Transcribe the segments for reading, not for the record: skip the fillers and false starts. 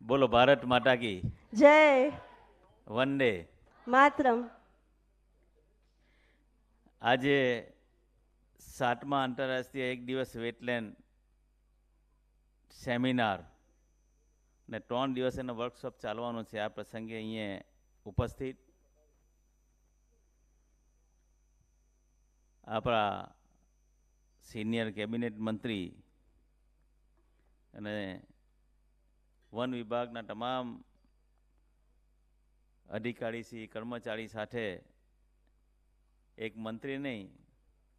बोलो भारत माता की जय वंदे। मातरम। આજે 7મા આંતરરાષ્ટ્રીય એક દિવસ વેટલેન્ડ સેમિનાર ને 3 દિવસ એનો વર્કશોપ ચાલવાનો છે. આ પ્રસંગે અહીંયા ઉપસ્થિત આપણા સિનિયર કેબિનેટ મંત્રી અને વન વિભાગના તમામ અધિકારીશ્રી કર્મચારી સાથે એક મંત્રી નહીં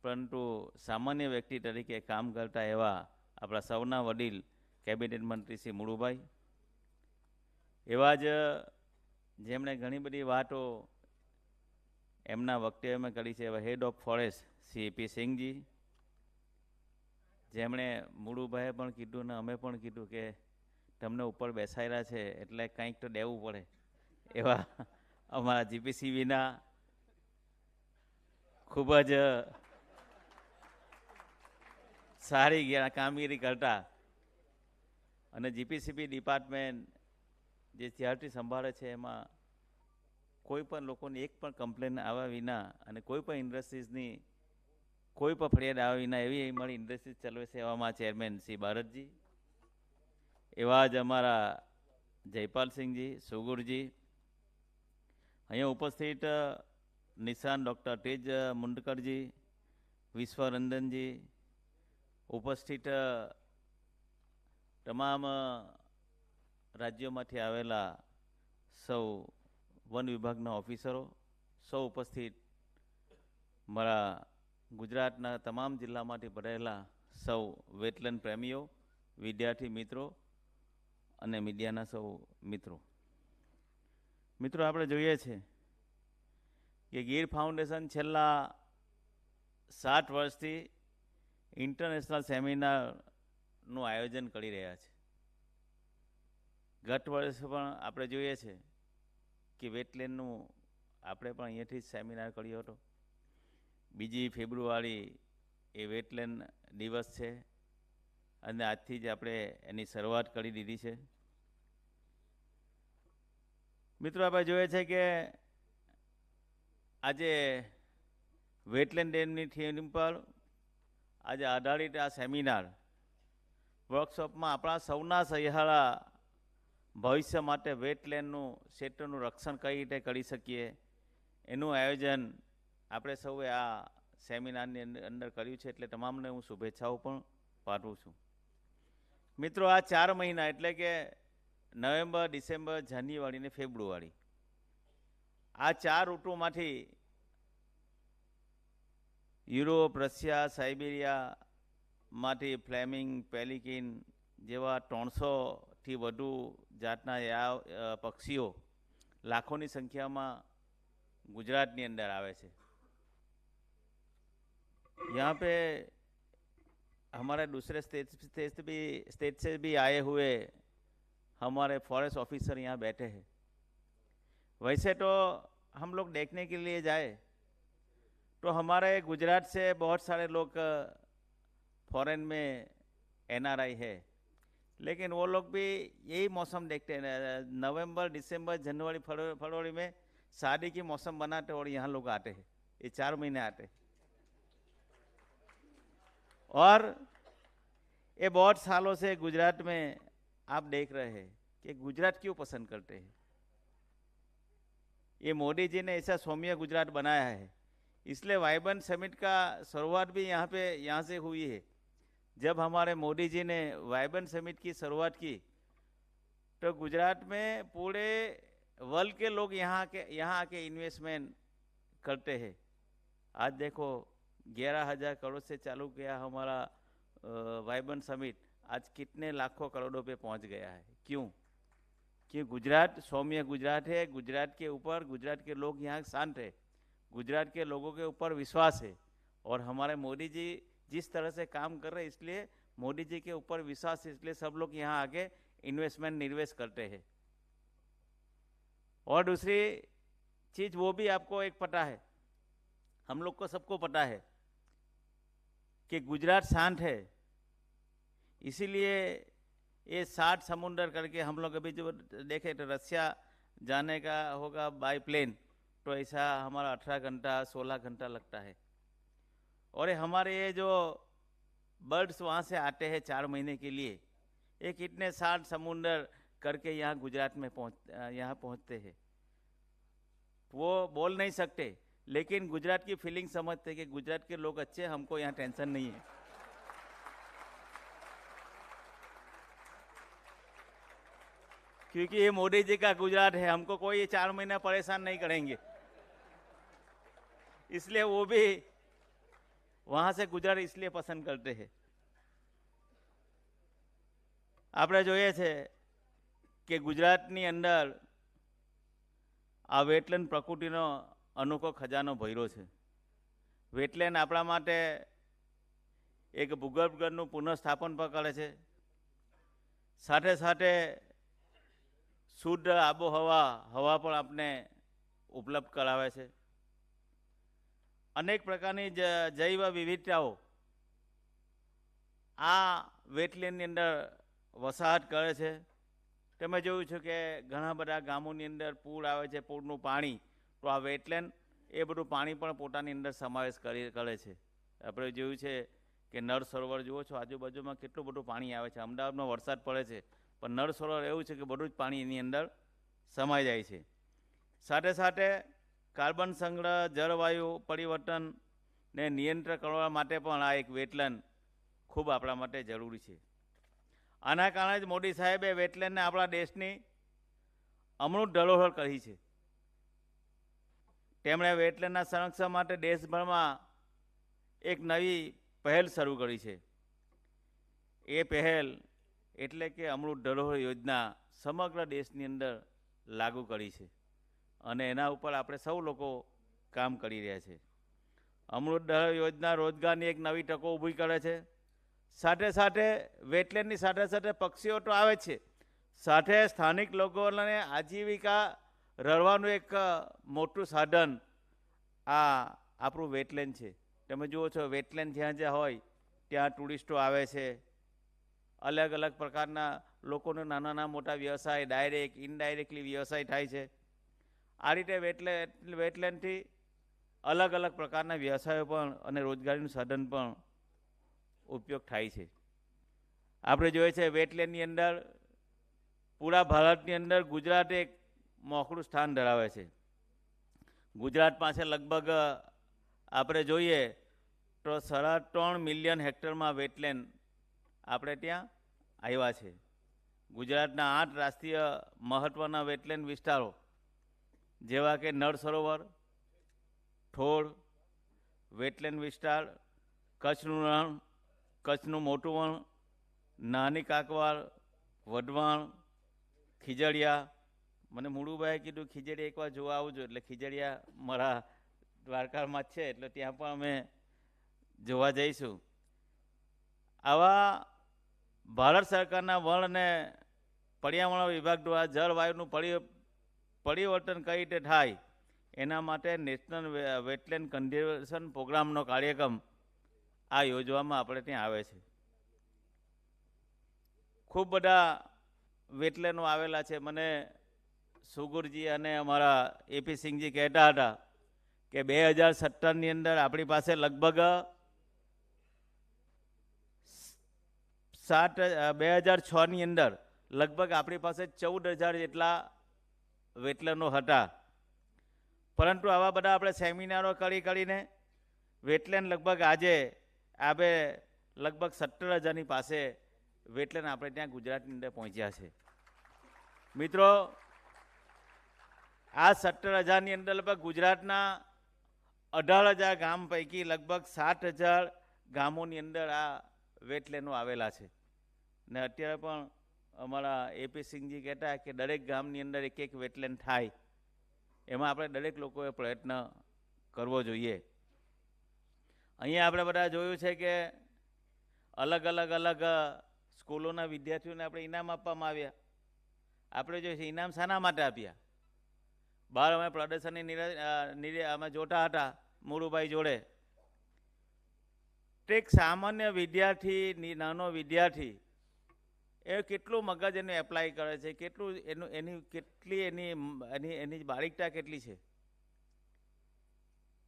પરંતુ સામાન્ય વ્યક્તિ તરીકે કામ કરતા એવા આપણા સૌના વડીલ કેબિનેટ મંત્રી શ્રી મુળુભાઈ, એવા જ જેમણે ઘણી બધી વાતો એમના વક્તવ્યમાં કરી છે, એવા હેડ ઓફ ફોરેસ્ટ શ્રી પી સિંહજી, જેમણે મુળુભાઈએ પણ કીધું ને અમે પણ કીધું કે તમને ઉપર બેસાડ્યા છે એટલે કંઈક તો દેવું પડે, એવા અમારા જીપીસીબીના ખૂબ જ સારી કામગીરી કરતા અને જીપીસીબી ડિપાર્ટમેન્ટ જે ત્યારથી સંભાળે છે એમાં કોઈ પણ લોકોની એક પણ કમ્પ્લેન આવ્યા વિના અને કોઈ પણ ઇન્ડસ્ટ્રીઝની કોઈ પણ ફરિયાદ આવ્યા વિના એવી અમારી ઇન્ડસ્ટ્રીઝ ચલાવે છે એવામાં ચેરમેન શ્રી ભારતજી, એવા જ અમારા જયપાલસિંહજી, સુગુરજી, અહીંયા ઉપસ્થિત નિશાન ડૉક્ટર તેજ મુંડકરજી, વિશ્વરંજનજી, ઉપસ્થિત તમામ રાજ્યોમાંથી આવેલા સૌ વન વિભાગના ઓફિસરો, સૌ ઉપસ્થિત મારા ગુજરાતના તમામ જિલ્લામાંથી ભરેલા સૌ વેટલેન્ડ પ્રેમીઓ, વિદ્યાર્થી મિત્રો અને મીડિયાના સૌ મિત્રો. મિત્રો, આપણે જોઈએ છે કે ગીર ફાઉન્ડેશન છેલ્લા 7 વર્ષથી ઇન્ટરનેશનલ સેમિનારનું આયોજન કરી રહ્યા છે. ગત વર્ષે પણ આપણે જોઈએ છે કે વેટલેન્ડનું આપણે પણ અહીંયાથી જ સેમિનાર કર્યો હતો. 2 ફેબ્રુઆરી એ વેટલેન્ડ દિવસ છે અને આજથી જ આપણે એની શરૂઆત કરી દીધી છે. મિત્રો, આપણે જોઈએ છે કે આજે વેટલેન્ડ ડેની થીમ પર આજે આધારિત આ સેમિનાર વર્કશોપમાં આપણા સૌના સહિયારા ભવિષ્ય માટે વેટલેન્ડનું ક્ષેત્રનું રક્ષણ કઈ રીતે કરી શકીએ એનું આયોજન આપણે સૌએ આ સેમિનારની અંદર કર્યું છે, એટલે તમામને હું શુભેચ્છાઓ પણ પાઠવું છું. મિત્રો, આ 4 મહિના એટલે કે નવેમ્બર, ડિસેમ્બર, જાન્યુઆરી ને ફેબ્રુઆરી, આ 4 ઋતુમાંથી યુરોપ, રશિયા, સાઇબેરિયામાંથી ફ્લેમિંગ, પેલિકિન જેવા 300થી વધુ જાતના પક્ષીઓ લાખોની સંખ્યામાં गुजरात अंदर आवे छे. यहाँ पे हमारे दूसरे स्टेट से भी आए हुए हमारे फॉरेस्ट ऑफिसर यहाँ बैठे हैं. वैसे तो हम लोग देखने के लिए जाए तो हमारे गुजरात से बहुत सारे लोग फॉरेन में एनआरआई है, लेकिन वो लोग भी यही मौसम देखते हैं. नवंबर, दिसंबर, जनवरी, फरवरी में शादी की मौसम बनाते और यहाँ लोग आते हैं. ये 4 महीने आते हैं और ये बहुत सालों से गुजरात में आप देख रहे हैं कि गुजरात क्यों पसंद करते हैं. ये मोदी जी ने ऐसा सौम्य गुजरात बनाया है, इसलिए वाइब्रेंट समिट का शुरुआत भी यहाँ से हुई है. जब हमारे मोदी जी ने वाइब्रेंट समिट की शुरुआत की तो गुजरात में पूरे वर्ल्ड के लोग यहाँ आके इन्वेस्टमेंट करते हैं. आज देखो 11,000 करोड़ से चालू किया हमारा वाइब्रेंट समिट, आज कितने लाखों करोड़ों पे पहुंच गया है. क्यों? कि गुजरात सौम्य गुजरात है. गुजरात के ऊपर गुजरात के लोग यहाँ शांत है, गुजरात के लोगों के ऊपर विश्वास है और हमारे मोदी जी जिस तरह से काम कर रहे हैं इसलिए मोदी जी के ऊपर विश्वास है, इसलिए सब लोग यहाँ आके इन्वेस्टमेंट निवेश करते हैं. और दूसरी चीज वो भी आपको एक पता है, हम लोग को सबको पता है कि गुजरात शांत है, इसीलिए ये 60 समुंदर करके हम लोग अभी जो देखे तो रसिया जाने का होगा बाय प्लेन, तो ऐसा हमारा 18 घंटा 16 घंटा लगता है। और ये हमारे ये जो बर्ड्स वहाँ से आते हैं 4 महीने के लिए, ये कितने 60 समुंदर करके यहाँ गुजरात में यहाँ पहुँचते हैं। वो बोल नहीं सकते, लेकिन गुजरात की फीलिंग समझते कि गुजरात के लोग अच्छे, हमको यहाँ टेंशन नहीं है। क्योंकि ये मोदी जी का गुजरात है, हमको कोई 4 महीना परेशान नहीं करेंगे, इसलिए वो भी वहां से गुजरात इसलिए पसंद करते हैं। આપણે જોઈએ છે કે ગુજરાતની અંદર આ વેટલેન્ડ પ્રકૃતિનો અનોખો ખજાનો ભર્યો છે। વેટલેન્ડ આપણા માટે એક ભૂગર્ભ જળનું પુનઃસ્થાપન પણ કરે છે, સાથે સાથે શુદ્ધ આબોહવા હવા પણ આપને ઉપલબ્ધ કરાવે છે। અનેક પ્રકારની જૈવ વિવિધતાઓ આ વેટલેન્ડની અંદર વસાહત કરે છે। તમે જોયું છે કે ઘણા બધા ગામોની અંદર પૂર આવે છે, પૂરનું પાણી, તો આ વેટલેન્ડ એ બધું પાણી પણ પોતાની અંદર સમાવેશ કરે છે। આપણે જોયું છે કે નળ સરોવર જુઓ છો, આજુબાજુમાં કેટલું બધું પાણી આવે છે। અમદાવાદમાં વરસાદ પડે છે, પણ નળ સરોવર એવું છે કે બધું જ પાણી એની અંદર સમાઈ જાય છે। સાથે સાથે કાર્બન સંગ્રહ, જળવાયુ પરિવર્તનને નિયંત્રણ કરવા માટે પણ આ એક વેટલેન્ડ ખૂબ આપણા માટે જરૂરી છે। આના કારણે જ મોદી સાહેબે વેટલેન્ડને આપણા દેશની અમૃત ધરોહર કહી છે। તેમણે વેટલેન્ડના સંરક્ષણ માટે દેશભરમાં એક નવી પહેલ શરૂ કરી છે। એ પહેલ એટલે કે અમૃત ધરોહર યોજના સમગ્ર દેશની અંદર લાગુ કરી છે, અને એના ઉપર આપણે સૌ લોકો કામ કરી રહ્યા છે। અમૃત ધરોહર યોજના રોજગારની એક નવી તકો ઊભી કરે છે। સાથે સાથે વેટલેન્ડની સાથે સાથે પક્ષીઓ તો આવે છે, સાથે સ્થાનિક લોકોને આજીવિકા રહેવાનું એક મોટું સાધન આ આપણું વેટલેન્ડ છે। તમે જુઓ છો વેટલેન્ડ જ્યાં જ્યાં હોય ત્યાં ટુરિસ્ટો આવે છે, અલગ અલગ પ્રકારના લોકોનો નાના મોટા વ્યવસાય ડાયરેક્ટ ઇનડાયરેક્ટલી વ્યવસાય થાય છે। આ રીતે વેટલેન્ડથી અલગ અલગ પ્રકારના વ્યવસાયો પણ અને રોજગારીનું સાધન પણ ઉપયોગ થાય છે। આપણે જોઈએ છે વેટલેન્ડની અંદર પૂરા ભારતની અંદર ગુજરાત એક મોખળું સ્થાન ધરાવે છે। ગુજરાત પાસે લગભગ આપણે જોઈએ તો 3.5 મિલિયન હેક્ટરમાં વેટલેન્ડ આપણે ત્યાં આવ્યા છે। ગુજરાતના 8 રાષ્ટ્રીય મહત્ત્વના વેટલેન્ડ વિસ્તારો જેવા કે નળ સરોવર, થોળ, વેટલેન્ડ વિસ્તાર, કચ્છનું રણ, કચ્છનું મોટું વણ, નાની કાંકવાળ, વઢવાણ, ખીજડીયા। મને મુળુભાઈએ કીધું ખીજડીયા એકવાર જોવા આવજો, એટલે ખીજડીયા મારા દ્વારકામાં જ છે, એટલે ત્યાં પણ અમે જોવા જઈશું। આવા ભારત સરકારના વન અને પર્યાવરણ વિભાગ દ્વારા જળવાયુનું પરિવર્તન કઈ રીતે થાય એના માટે નેશનલ વેટલેન્ડ કન્ઝર્વેશન પ્રોગ્રામનો કાર્યક્રમ આ યોજવામાં આપણે ત્યાં આવે છે। ખૂબ બધા વેટલેન્ડો આવેલા છે। મને સુગુરજી અને અમારા એપી સિંહજી કહેતા હતા કે 2017ની અંદર આપણી પાસે લગભગ 2006ની અંદર લગભગ આપણી પાસે 14,000 જેટલા વેટલેન્ડો હતા, પરંતુ આવા બધા આપણે સેમિનારો કરીને વેટલેન્ડ લગભગ આજે આપણે લગભગ 17,000ની પાસે વેટલેન્ડ આપણે ત્યાં ગુજરાતની અંદર પહોંચ્યા છે। મિત્રો, આ 17,000ની અંદર લગભગ ગુજરાતના 18,000 ગામ પૈકી લગભગ 7,000 ગામોની અંદર આ વેટલેન્ડો આવેલા છે। ને અત્યારે પણ અમારા એપી સિંહજી કહેતા કે દરેક ગામની અંદર એક એક વેટલેન્ડ થાય, એમાં આપણે દરેક લોકોએ પ્રયત્ન કરવો જોઈએ। અહીંયા આપણે બધા જોયું છે કે અલગ સ્કૂલોના વિદ્યાર્થીઓને આપણે ઇનામ આપવામાં આવ્યા। આપણે જોઈએ છે ઇનામ શાના માટે આપ્યા? બહાર અમે પ્રદર્શનની અમે જોતા હતા મુળુભાઈ જોડે, એક સામાન્ય વિદ્યાર્થી, નાનો વિદ્યાર્થી એ કેટલું મગજ એનું એપ્લાય કરે છે, કેટલું એની કેટલી એની બારીકતા કેટલી છે.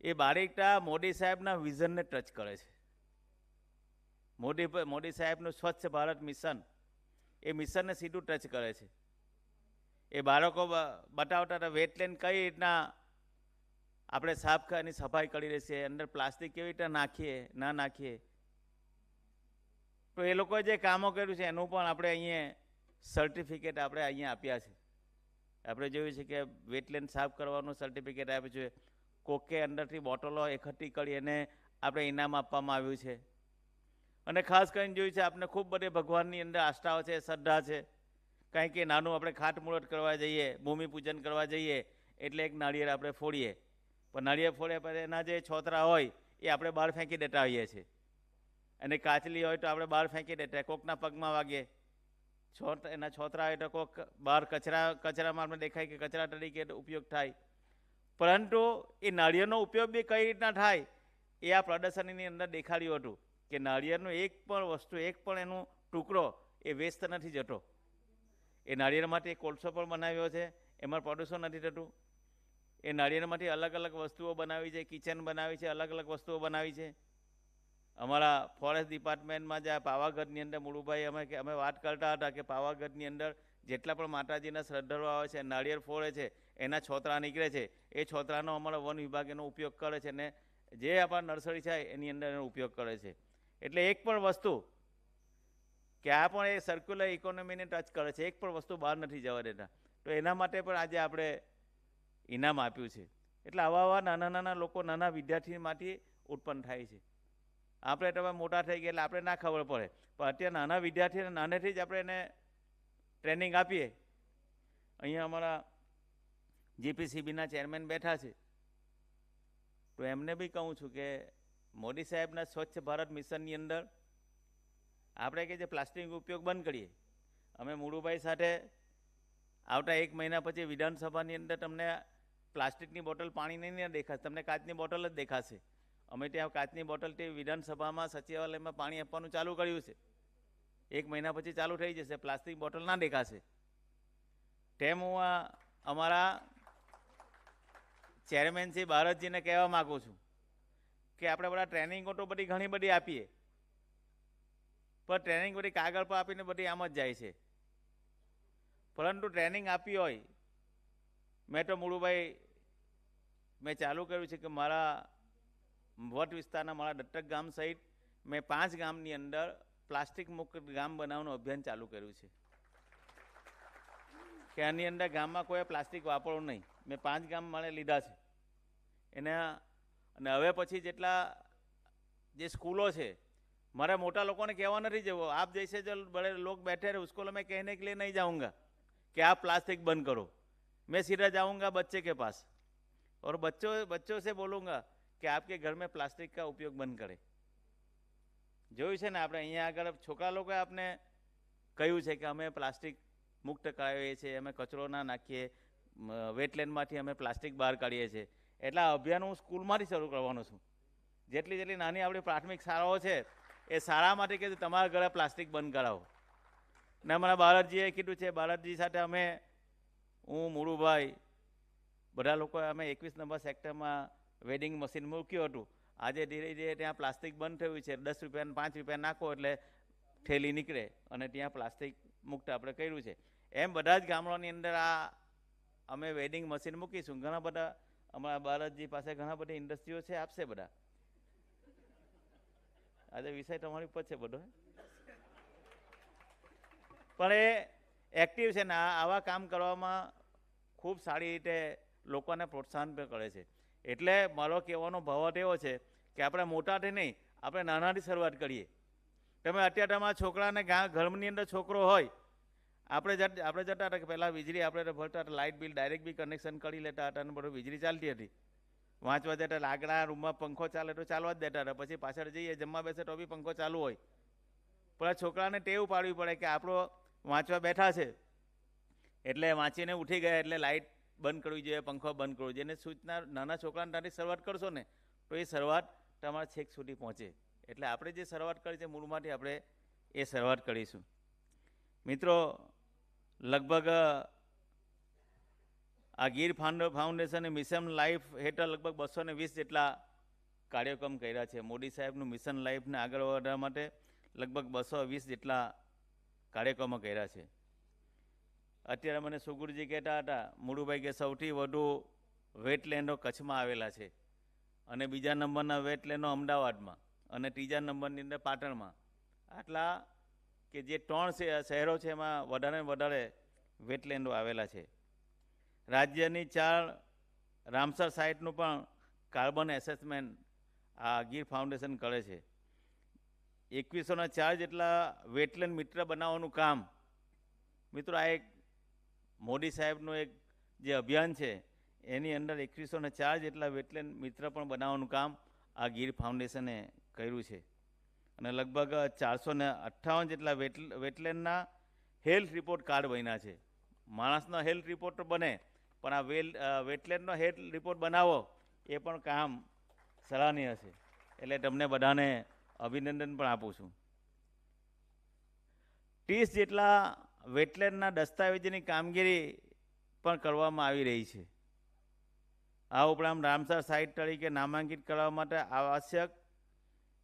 એ બારીકતા મોદી સાહેબના વિઝનને ટચ કરે છે. મોદી સાહેબનું સ્વચ્છ ભારત મિશન, એ મિશનને સીધું ટચ કરે છે. એ બાળકો બતાવતા હતા વેટલેન્ડ કઈ રીતના આપણે એની સફાઈ કરી રહેશે, અંદર પ્લાસ્ટિક કેવી રીતે નાખીએ ના નાખીએ. તો એ લોકોએ જે કામો કર્યું છે એનું પણ આપણે અહીંયા સર્ટિફિકેટ આપણે અહીંયા આપ્યા છે. આપણે જોયું છે કે વેટલેન્ડ સાફ કરવાનું સર્ટિફિકેટ આપ્યું છે. કોકે અંદરથી બોટલો એકઠી કરી અને આપણે ઇનામ આપવામાં આવ્યું છે. અને ખાસ કરીને જોયું છે આપણે ખૂબ બધી ભગવાનની અંદર આસ્થાઓ છે, શ્રદ્ધા છે. કારણ કે નાનું આપણે ખાતમુહૂર્ત કરવા જઈએ, ભૂમિપૂજન કરવા જઈએ એટલે એક નાળિયેર આપણે ફોડીએ, પણ નાળિયેર ફોડ્યા પછી એના જે છોતરા હોય એ આપણે બહાર ફેંકી દેતા હોઈએ છીએ. અને કાચલી હોય તો આપણે બહાર ફેંકી દેતા, કોકના પગમાં વાગે, એના છોતરા હોય તો કોક બહાર કચરામાં આપણે દેખાય કે કચરા તરીકે ઉપયોગ થાય. પરંતુ એ નાળિયેરનો ઉપયોગ બી કઈ રીતના થાય એ આ પ્રદર્શનની અંદર દેખાડ્યું હતું કે નાળિયેરનું એક પણ વસ્તુ, એક પણ એનો ટુકડો એ વેસ્ટ નથી જતો. એ નાળિયેરમાંથી એક કોલસો પણ બનાવ્યો છે, એમાં પ્રદૂષણ નથી થતું. એ નાળિયેરમાંથી અલગ અલગ વસ્તુઓ બનાવી છે, કિચન બનાવી છે, અલગ અલગ વસ્તુઓ બનાવી છે. અમારા ફોરેસ્ટ ડિપાર્ટમેન્ટમાં જે પાવાગઢની અંદર મુળુભાઈ અમે વાત કરતા હતા કે પાવાગઢની અંદર જેટલા પણ માતાજીના શ્રદ્ધાળુઓ આવે છે, નાળિયેર ફોડે છે, એના છોતરા નીકળે છે. એ છોતરાનો અમારો વન વિભાગ એનો ઉપયોગ કરે છે અને જે આપણા નર્સરી છે એની અંદર એનો ઉપયોગ કરે છે. એટલે એક પણ વસ્તુ કે આ પણ એ સર્ક્યુલર ઇકોનોમીને ટચ કરે છે, એક પણ વસ્તુ બહાર નથી જવા દેતા. તો એના માટે પણ આજે આપણે ઇનામ આપ્યું છે. એટલે આવા નાના નાના લોકો, નાના વિદ્યાર્થીમાંથી ઉત્પન્ન થાય છે. આપણે તો મોટા થઈ ગયા એટલે આપણે ના ખબર પડે, પણ અત્યારે નાના વિદ્યાર્થીઓને નાનેથી જ આપણે એને ટ્રેનિંગ આપીએ. અહીંયા અમારા જીપીસીબીના ચેરમેન બેઠા છે, તો એમને બી કહું છું કે મોદી સાહેબના સ્વચ્છ ભારત મિશનની અંદર આપણે કે જે પ્લાસ્ટિક ઉપયોગ બંધ કરીએ. અમે મુળુભાઈ સાથે આવતા 1 મહિના પછી વિધાનસભાની અંદર તમને પ્લાસ્ટિકની બોટલ પાણી નહીં દેખાશે, તમને કાચની બોટલ જ દેખાશે. અમે ત્યાં કાચની બોટલથી વિધાનસભામાં સચિવાલયમાં પાણી આપવાનું ચાલુ કર્યું છે. 1 મહિના પછી ચાલુ થઈ જશે, પ્લાસ્ટિક બોટલ ના દેખાશે. તેમ હું અમારા ચેરમેન શ્રી ભારતજીને કહેવા માગું છું કે આપણે બધા ટ્રેનિંગો તો બધી ઘણી બધી આપીએ, પણ ટ્રેનિંગ બધી કાગળ પર આપીને બધી આમ જ જાય છે. પરંતુ ટ્રેનિંગ આપી હોય, મેં તો મુળુભાઈ મેં ચાલુ કર્યું છે કે મારા વટ વિસ્તારના મારા દત્તક ગામ સહિત મેં 5 ગામની અંદર પ્લાસ્ટિક મુક્ત ગામ બનાવવાનું અભિયાન ચાલુ કર્યું છે કે આની અંદર ગામમાં કોઈ પ્લાસ્ટિક વાપરવું નહીં. મેં 5 ગામ મને લીધા છે એના. અને હવે પછી જેટલા જે સ્કૂલો છે, મારે મોટા લોકોને કહેવા નથી જવું, આપ જैसे जो बड़े लोग बैठे रहे उसको मैं कहने के लिए नहीं जाऊंगा कि आप प्लास्टिक बंद करो. मैं सीधा जाऊंगा बच्चे के पास और बच्चों से बोलूँगा कि आपके घर में प्लास्टिक का उपयोग બંધ કરે. જોયું છે ને આપણે અહીંયા આગળ છોકરા લોકોએ આપણે કહ્યું છે કે અમે પ્લાસ્ટિક મુક્ત કરાવીએ છીએ, અમે કચરો ના નાખીએ, વેટલેન્ડમાંથી અમે પ્લાસ્ટિક બહાર કાઢીએ છીએ. એટલે આ અભિયાન હું સ્કૂલમાંથી શરૂ કરવાનો છું. જેટલી નાની આપણી પ્રાથમિક શાળાઓ છે એ શાળામાંથી કીધું તમારા ઘરે પ્લાસ્ટિક બંધ કરાવો. ને અમારા બાળકજીએ કીધું છે, બાળકજી સાથે અમે, હું, મુળુભાઈ, બધા લોકોએ અમે 21 નંબર સેક્ટરમાં વેડિંગ મશીન મૂક્યું હતું. આજે ધીરે ધીરે ત્યાં પ્લાસ્ટિક બંધ થયું છે. 10 રૂપિયા 5 રૂપિયા નાખો એટલે થેલી નીકળે અને ત્યાં પ્લાસ્ટિક મુક્ત આપણે કર્યું છે. એમ બધા જ ગામડાની અંદર આ અમે વેડિંગ મશીન મૂકીશું. ઘણા બધા અમારા બાળકજી પાસે ઘણા બધી ઇન્ડસ્ટ્રીઓ છે, આપશે બધા. આજે વિષય તમારી ઉપર છે બધો, પણ એ એક્ટિવ છે ને આવા કામ કરવામાં ખૂબ સારી રીતે લોકોને પ્રોત્સાહન પણ કરે છે. એટલે મારો કહેવાનો ભાવ એવો છે કે આપણે મોટાથી નહીં, આપણે નાનાથી શરૂઆત કરીએ. તમે અત્યારે તમારા છોકરાને ઘરની અંદર છોકરો હોય, આપણે જતા હતા કે પહેલાં વીજળી આપણે ભરતા હતા, લાઇટ બિલ ડાયરેક્ટ બી કનેક્શન કરી લેતા હતા અને બધું વીજળી ચાલતી હતી. વાંચવા જતા આગળ રૂમમાં પંખો ચાલે તો ચાલવા જ દેતા હતા, પછી પાછળ જઈએ જમવા બેસે તો બી પંખો ચાલુ હોય. પણ આ છોકરાને ટેવ પાડવી પડે કે આપણો વાંચવા બેઠા છે એટલે વાંચીને ઉઠી ગયા એટલે લાઇટ બંધ કરવી જોઈએ, પંખો બંધ કરવો જોઈએ. એને સૂચના નાના છોકરાને ત્યાંથી શરૂઆત કરશો ને તો એ શરૂઆત તમારા છેક સુધી પહોંચે. એટલે આપણે જે શરૂઆત કરી છે મૂળમાંથી આપણે એ શરૂઆત કરીશું. મિત્રો, લગભગ આ ગીર ફાઉન્ડેશન મિશન લાઈફ હેઠળ લગભગ 220 જેટલા કાર્યક્રમ કર્યા છે. મોદી સાહેબનું મિશન લાઈફને આગળ વધારવા માટે લગભગ 220 જેટલા કાર્યક્રમો કર્યા છે. અત્યારે મને સુગુરજી કહેતા હતા, મુળુભાઈ, કે સૌથી વધુ વેટલેન્ડો કચ્છમાં આવેલા છે અને બીજા નંબરના વેટલેન્ડો અમદાવાદમાં અને ત્રીજા નંબરની અંદર પાટણમાં. આટલા કે જે 3 શહેરો છે એમાં વધારે વધારે વેટલેન્ડો આવેલા છે. રાજ્યની 4 રામસર સાઇટનું પણ કાર્બન એસેસમેન્ટ આ ગીર ફાઉન્ડેશન કરે છે. 2104 જેટલા વેટલેન્ડ મિત્ર બનાવવાનું કામ, મિત્રો, આ એક મોદી સાહેબનું એક જે અભિયાન છે એની અંદર 2104 જેટલા વેટલેન્ડ મિત્ર પણ બનાવવાનું કામ આ ગીર ફાઉન્ડેશને કર્યું છે. અને લગભગ 458 જેટલા વેટલેન્ડના હેલ્થ રિપોર્ટ કાર્ડ બન્યા છે. માણસનો હેલ્થ રિપોર્ટ તો બને, પણ આ વેટલેન્ડનો હેલ્થ રિપોર્ટ બનાવો એ પણ કામ સરાહનીય છે. એટલે તમને બધાને અભિનંદન પણ આપું છું. 30 જેટલા વેટલેન્ડના દસ્તાવેજીની કામગીરી પણ કરવામાં આવી રહી છે. આ ઉપરાંત રામસર સાઇટ તરીકે નામાંકિત કરવા માટે આવશ્યક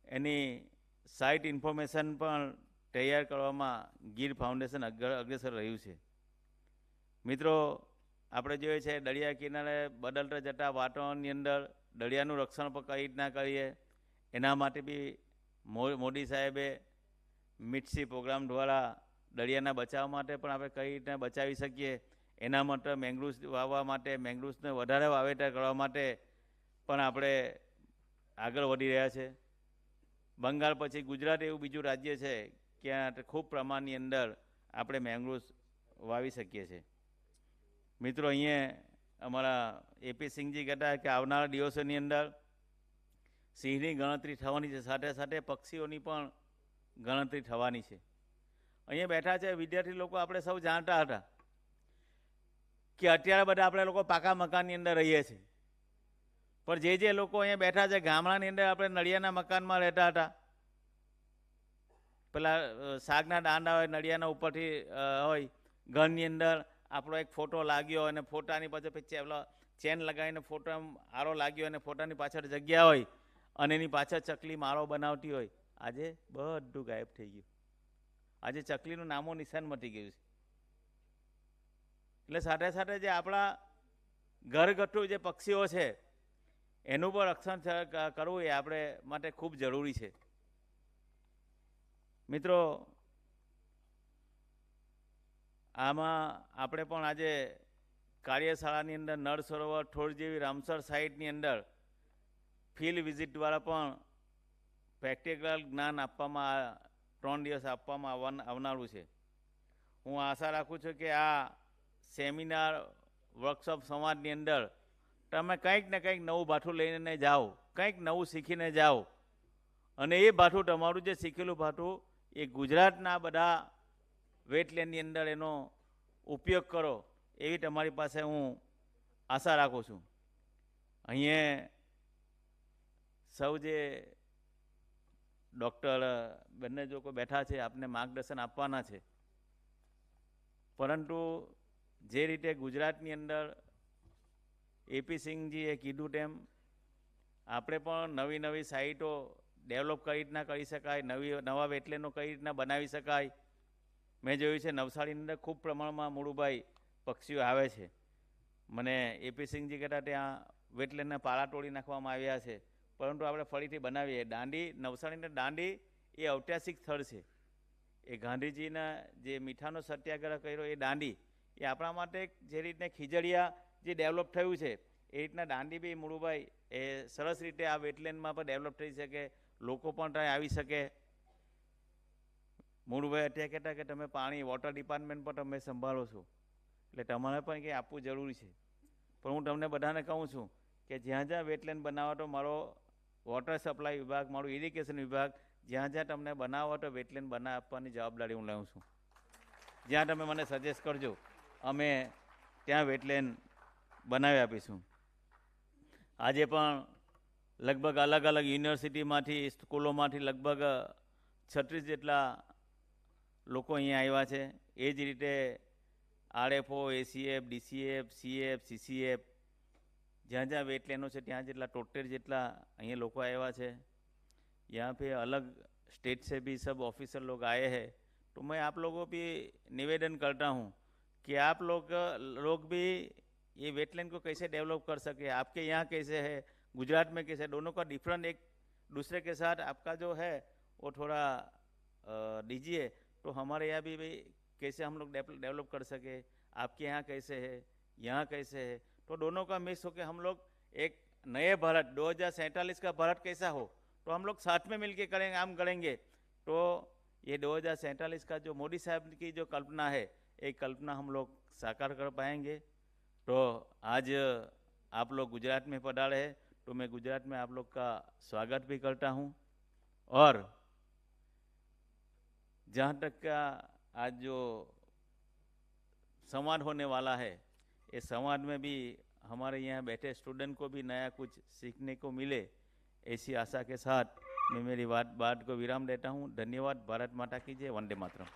એની સાઇટ ઇન્ફોર્મેશન પણ તૈયાર કરવામાં ગીર ફાઉન્ડેશન અગ્રેસર રહ્યું છે. મિત્રો, આપણે જોઈએ છે દરિયા કિનારે બદલતા જતા વાતાવરણની અંદર દરિયાનું રક્ષણ પણ કઈ રીતના કરીએ એના માટે બી મોદી સાહેબે મિટસી પ્રોગ્રામ દ્વારા દરિયાના બચાવ માટે પણ આપણે કઈ રીતના બચાવી શકીએ એના માટે મેંગ્રુવ્સ વાવવા માટે, મેંગ્રુવ્સને વધારે વાવેતર કરવા માટે પણ આપણે આગળ વધી રહ્યા છે. બંગાળ પછી ગુજરાત એવું બીજું રાજ્ય છે કે ખૂબ પ્રમાણની અંદર આપણે મેંગ્રુવ્સ વાવી શકીએ છીએ. મિત્રો, અહીંયા અમારા એપી સિંહજી કહેતા કે આવનારા દિવસોની અંદર સિંહની ગણતરી થવાની છે, સાથે સાથે પક્ષીઓની પણ ગણતરી થવાની છે. અહીંયા બેઠા છે વિદ્યાર્થી લોકો, આપણે સૌ જાણતા હતા કે અત્યારે બધા આપણે લોકો પાકા મકાનની અંદર રહીએ છીએ, પણ જે લોકો અહીંયા બેઠા છે ગામડાની અંદર આપણે નળિયાના મકાનમાં રહેતા હતા. પેલા શાકના દાંડા હોય નળિયાના ઉપરથી હોય, ઘરની અંદર આપણો એક ફોટો લાગ્યો અને ફોટાની પાછળ ચેન લગાવીને ફોટો આરો લાગ્યો અને ફોટાની પાછળ જગ્યા હોય અને એની પાછળ ચકલી માળો બનાવતી હોય. આજે બધું ગાયબ થઈ ગયું. આજે ચકલીનું નામો નિશાન મટી ગયું છે. એટલે સાથે સાથે જે આપણા ઘરગથ્થુ જે પક્ષીઓ છે એનું પણ રક્ષણ કરવું એ આપણે માટે ખૂબ જરૂરી છે. મિત્રો, આમાં આપણે પણ આજે કાર્યશાળાની અંદર નળ સરોવર, થોડ જેવી રામસર સાઇટની અંદર ફિલ્ડ વિઝિટ દ્વારા પણ પ્રેક્ટિકલ જ્ઞાન આપવામાં 3 દિવસ આપવામાં આવનારું છે. હું આશા રાખું છું કે આ સેમિનાર, વર્કશોપ, સંવાદની અંદર તમે કંઈક ને કંઈક નવું ભાથું લઈને જાઓ, કંઈક નવું શીખીને જાઓ અને એ ભાથું, તમારું જે શીખેલું ભાથું, એ ગુજરાતના બધા વેટલેન્ડની અંદર એનો ઉપયોગ કરો એવી તમારી પાસે હું આશા રાખું છું. અહીંયા સૌ જે ડૉક્ટર બંને લોકો બેઠા છે આપને માર્ગદર્શન આપવાના છે, પરંતુ જે રીતે ગુજરાતની અંદર એપી સિંહજીએ કીધું તેમ આપણે પણ નવી નવી સાઇટો ડેવલપ કઈ રીતના કરી શકાય, નવા વેટલેન્ડો કઈ રીતના બનાવી શકાય. મેં જોયું છે નવસારીની અંદર ખૂબ પ્રમાણમાં મુળુભાઈ પક્ષીઓ આવે છે. મને એપી સિંહજી કહેતા ત્યાં વેટલેન્ડના પાળા તોડી નાખવામાં આવ્યા છે, પરંતુ આપણે ફરીથી બનાવીએ. દાંડી, નવસારીની દાંડી એ ઐતિહાસિક સ્થળ છે. એ ગાંધીજીના જે મીઠાનો સત્યાગ્રહ કર્યો એ દાંડી, એ આપણા માટે જે રીતને ખીજડીયા જે ડેવલપ થયું છે એ રીતના દાંડી બી મુળુભાઈ એ સરસ રીતે આ વેટલેન્ડમાં પણ ડેવલપ થઈ શકે, લોકો પણ ત્યાં આવી શકે. મુળુભાઈ અત્યારે કહેતા કે તમે પાણી, વોટર ડિપાર્ટમેન્ટ પણ તમે સંભાળો છો, એટલે તમારે પણ કંઈ આપવું જરૂરી છે. પણ હું તમને બધાને કહું છું કે જ્યાં જ્યાં વેટલેન્ડ બનાવો તો મારો વોટર સપ્લાય વિભાગ, મારું ઇરિગેશન વિભાગ, જ્યાં જ્યાં તમને બનાવો તો વેટલેન્ડ બનાવી આપવાની જવાબદારી હું લઉં છું. જ્યાં તમે મને સજેસ્ટ કરજો, અમે ત્યાં વેટલેન્ડ બનાવી આપીશું. આજે પણ લગભગ અલગ અલગ યુનિવર્સિટીમાંથી, સ્કૂલોમાંથી લગભગ 36 જેટલા લોકો અહીંયા આવ્યા છે. એ જ રીતે RFO, ACF, DCF, CF, CCF, जहाँ जहाँ वेटलैंडों से ત્યાં જેટલા 73 જેટલા અહીંયા લોકો આવ્યા છે. यहाँ पे अलग स्टेट से भी सब ऑफिसर लोग आए हैं. तो मैं आप लोगों भी निवेदन करता हूँ कि आप लोग भी ये वेटलैंड को कैसे डेवलप कर सके. आपके यहाँ कैसे है, गुजरात में कैसे, दोनों का डिफरेंट एक दूसरे के साथ आपका जो है वो थोड़ा दीजिए तो हमारे यहाँ भी कैसे हम लोग डेवलप कर सके. आपके यहाँ कैसे है, यहाँ कैसे है, तो दोनों का मिक्स होकर हम लोग एक नए भारत 2047 का भारत कैसा हो तो हम लोग साथ में मिलके करेंगे, काम करेंगे. तो ये 2047 का जो मोदी साहब की जो कल्पना है, एक कल्पना हम लोग साकार कर पाएंगे. तो आज आप लोग गुजरात में पधारे हैं तो मैं गुजरात में आप लोग का स्वागत भी करता हूँ. और जहाँ तक का आज जो संवाद होने वाला है, ये संवाद में भी हमारे यहाँ बैठे स्टूडेंट को भी नया कुछ सीखने को मिले, ऐसी आशा के साथ मैं मेरी बात को विराम देता हूँ. धन्यवाद. भारत माता की जय. वंदे मातरम.